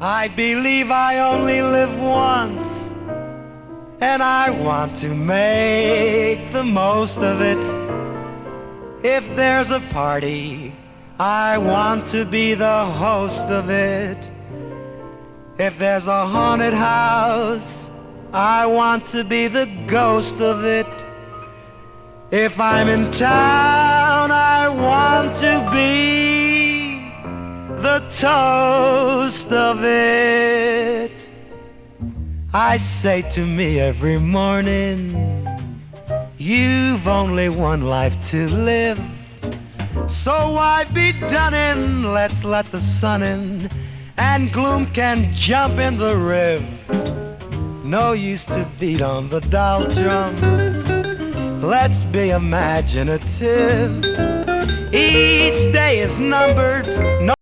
I believe I only live once, and I want to make the most of it. If there's a party, I want to be the host of it. If there's a haunted house, I want to be the ghost of it. If I'm in town, I want to be the toast of it. I say to me every morning, you've only one life to live, so why be done in? Let's let the sun in, and gloom can jump in the riv. No use to beat on the dial drums, let's be imaginative. Each day is numbered. No